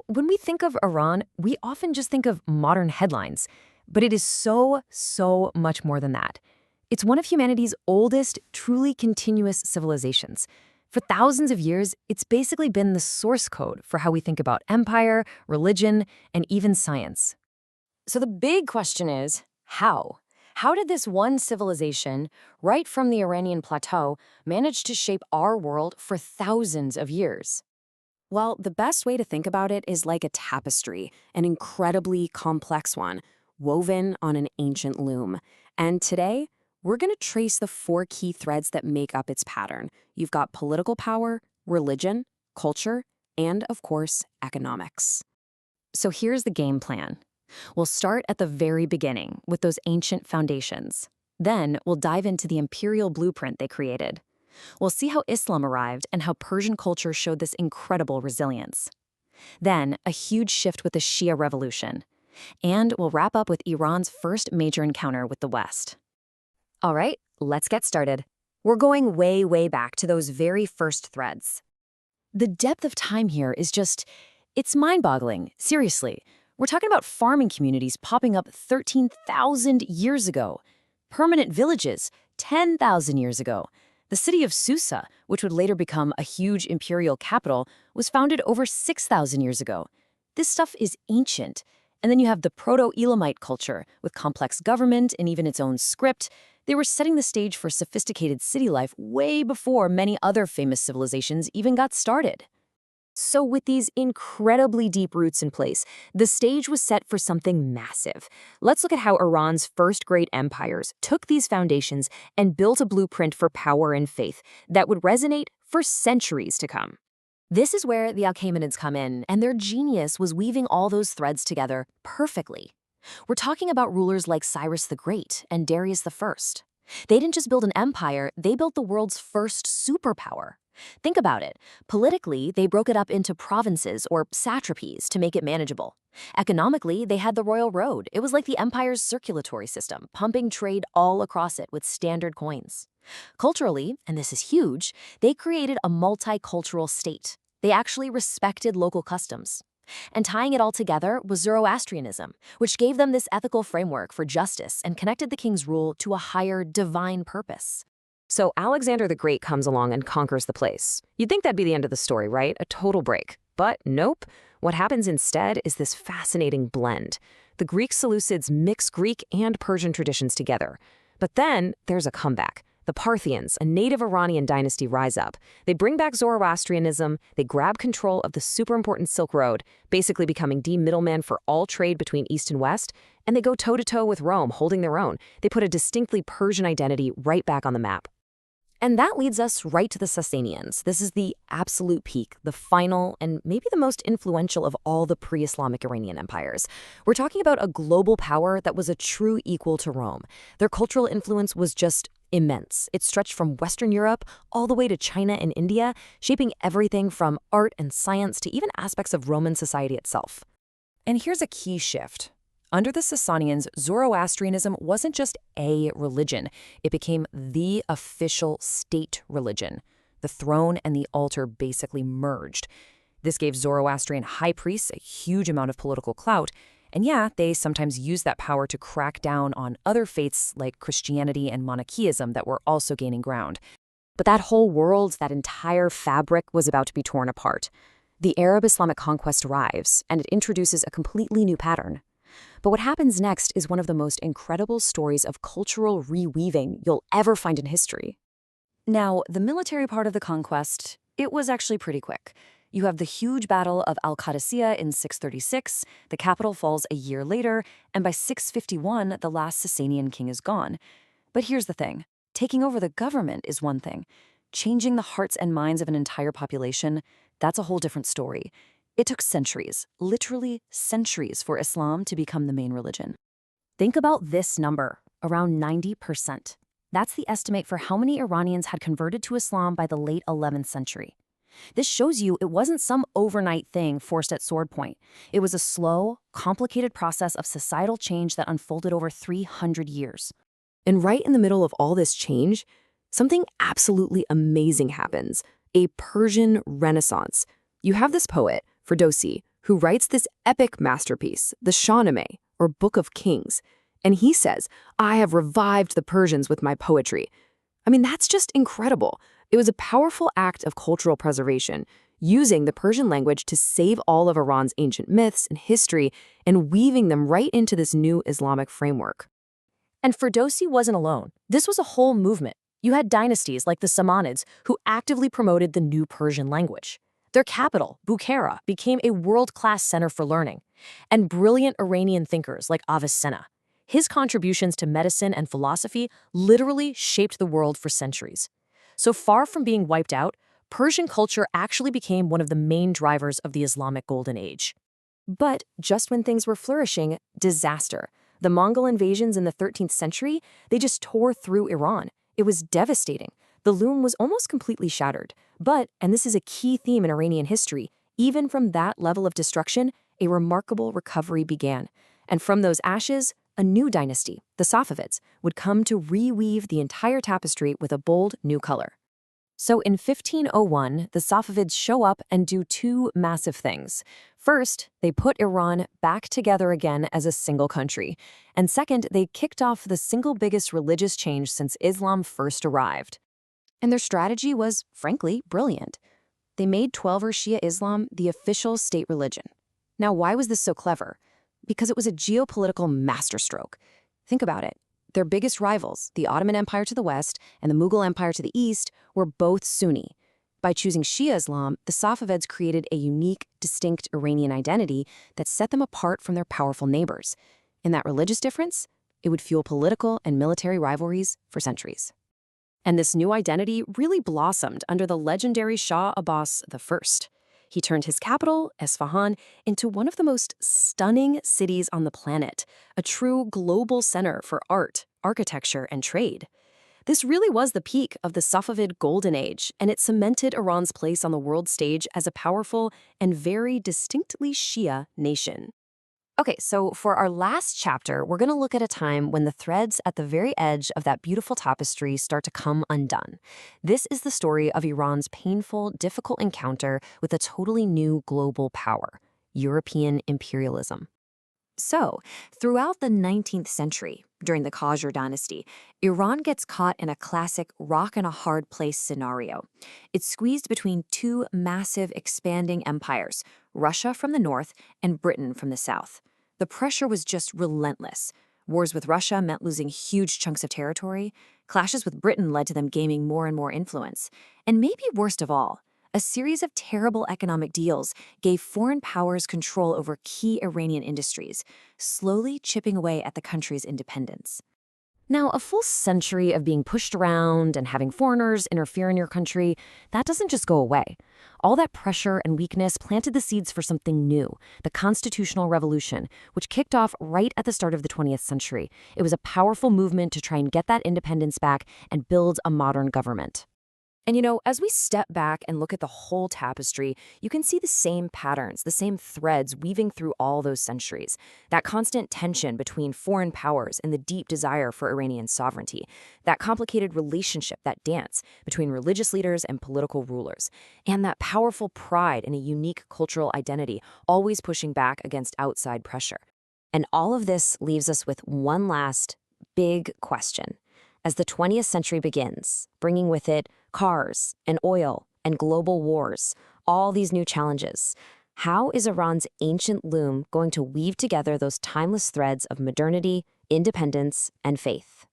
When we think of Iran, we often just think of modern headlines, but it is so much more than that. It's one of humanity's oldest, truly continuous civilizations. For thousands of years, it's basically been the source code for how we think about empire, religion, and even science. So the big question is, how? How did this one civilization, right from the Iranian plateau, manage to shape our world for thousands of years? Well, the best way to think about it is like a tapestry, an incredibly complex one, woven on an ancient loom. And today, we're going to trace the four key threads that make up its pattern. You've got political power, religion, culture, and, of course, economics. So here's the game plan. We'll start at the very beginning with those ancient foundations. Then we'll dive into the imperial blueprint they created. We'll see how Islam arrived and how Persian culture showed this incredible resilience. Then, a huge shift with the Shia revolution. And we'll wrap up with Iran's first major encounter with the West. All right, let's get started. We're going way back to those very first threads. The depth of time here is it's mind-boggling, seriously. We're talking about farming communities popping up 13,000 years ago. Permanent villages, 10,000 years ago. The city of Susa, which would later become a huge imperial capital, was founded over 6,000 years ago. This stuff is ancient. And then you have the Proto-Elamite culture, with complex government and even its own script. They were setting the stage for sophisticated city life way before many other famous civilizations even got started. So with these incredibly deep roots in place, the stage was set for something massive. Let's look at how Iran's first great empires took these foundations and built a blueprint for power and faith that would resonate for centuries to come. This is where the Achaemenids come in, and their genius was weaving all those threads together perfectly. We're talking about rulers like Cyrus the Great and Darius the First. They didn't just build an empire, they built the world's first superpower. Think about it. Politically, they broke it up into provinces or satrapies to make it manageable. Economically, they had the royal road. It was like the empire's circulatory system, pumping trade all across it with standard coins. Culturally, and this is huge, they created a multicultural state. They actually respected local customs. And tying it all together was Zoroastrianism, which gave them this ethical framework for justice and connected the king's rule to a higher divine purpose. So Alexander the Great comes along and conquers the place. You'd think that'd be the end of the story, right? A total break. But nope. What happens instead is this fascinating blend. The Greek Seleucids mix Greek and Persian traditions together. But then there's a comeback. The Parthians, a native Iranian dynasty, rise up. They bring back Zoroastrianism, they grab control of the super important Silk Road, basically becoming the middleman for all trade between East and West, and they go toe-to-toe with Rome, holding their own. They put a distinctly Persian identity right back on the map. And that leads us right to the Sasanians. This is the absolute peak, the final, and maybe the most influential of all the pre-Islamic Iranian empires. We're talking about a global power that was a true equal to Rome. Their cultural influence was just immense. It stretched from Western Europe all the way to China and India, shaping everything from art and science to even aspects of Roman society itself. And here's a key shift. Under the Sasanians, Zoroastrianism wasn't just a religion. It became the official state religion. The throne and the altar basically merged. This gave Zoroastrian high priests a huge amount of political clout, and yeah, they sometimes used that power to crack down on other faiths like Christianity and Monarchism that were also gaining ground. But that whole world, that entire fabric was about to be torn apart. The Arab Islamic conquest arrives, and it introduces a completely new pattern. But what happens next is one of the most incredible stories of cultural reweaving you'll ever find in history. Now, the military part of the conquest, it was actually pretty quick. You have the huge battle of Al-Qadisiyah in 636, the capital falls a year later, and by 651, the last Sasanian king is gone. But here's the thing. Taking over the government is one thing. Changing the hearts and minds of an entire population, that's a whole different story. It took centuries, literally centuries, for Islam to become the main religion. Think about this number, around 90%. That's the estimate for how many Iranians had converted to Islam by the late 11th century. This shows you it wasn't some overnight thing forced at sword point. It was a slow, complicated process of societal change that unfolded over 300 years. And right in the middle of all this change, something absolutely amazing happens, a Persian Renaissance. You have this poet, Ferdowsi, who writes this epic masterpiece, the Shahnameh, or Book of Kings. And he says, "I have revived the Persians with my poetry." I mean, that's just incredible. It was a powerful act of cultural preservation, using the Persian language to save all of Iran's ancient myths and history and weaving them right into this new Islamic framework. And Ferdowsi wasn't alone. This was a whole movement. You had dynasties like the Samanids who actively promoted the new Persian language. Their capital, Bukhara, became a world-class center for learning. And brilliant Iranian thinkers like Avicenna. His contributions to medicine and philosophy literally shaped the world for centuries. So far from being wiped out, Persian culture actually became one of the main drivers of the Islamic Golden Age. But just when things were flourishing, disaster. The Mongol invasions in the 13th century, they just tore through Iran. It was devastating. The loom was almost completely shattered. But, and this is a key theme in Iranian history, even from that level of destruction, a remarkable recovery began. And from those ashes, a new dynasty, the Safavids, would come to reweave the entire tapestry with a bold new color. So in 1501, the Safavids show up and do two massive things. First, they put Iran back together again as a single country. And second, they kicked off the single biggest religious change since Islam first arrived. And their strategy was, frankly, brilliant. They made Twelver Shia Islam the official state religion. Now, why was this so clever? Because it was a geopolitical masterstroke. Think about it. Their biggest rivals, the Ottoman Empire to the west and the Mughal Empire to the east, were both Sunni. By choosing Shia Islam, the Safavids created a unique, distinct Iranian identity that set them apart from their powerful neighbors. And that religious difference, it would fuel political and military rivalries for centuries. And this new identity really blossomed under the legendary Shah Abbas I. He turned his capital, Esfahan, into one of the most stunning cities on the planet, a true global center for art, architecture, and trade. This really was the peak of the Safavid Golden Age, and it cemented Iran's place on the world stage as a powerful and very distinctly Shia nation. Okay, so for our last chapter, we're going to look at a time when the threads at the very edge of that beautiful tapestry start to come undone. This is the story of Iran's painful, difficult encounter with a totally new global power, European imperialism. So, throughout the 19th century, during the Qajar dynasty, Iran gets caught in a classic rock-and-a-hard-place scenario. It's squeezed between two massive, expanding empires, Russia from the north and Britain from the south. The pressure was just relentless. Wars with Russia meant losing huge chunks of territory. Clashes with Britain led to them gaining more and more influence. And maybe worst of all, a series of terrible economic deals gave foreign powers control over key Iranian industries, slowly chipping away at the country's independence. Now, a full century of being pushed around and having foreigners interfere in your country, that doesn't just go away. All that pressure and weakness planted the seeds for something new, the constitutional revolution, which kicked off right at the start of the 20th century. It was a powerful movement to try and get that independence back and build a modern government. And as we step back and look at the whole tapestry, you can see the same patterns, the same threads weaving through all those centuries. That constant tension between foreign powers and the deep desire for Iranian sovereignty. That complicated relationship, that dance between religious leaders and political rulers. And that powerful pride in a unique cultural identity, always pushing back against outside pressure. And all of this leaves us with one last big question. As the 20th century begins, bringing with it cars and oil and global wars, all these new challenges, how is Iran's ancient loom going to weave together those timeless threads of modernity, independence, and faith?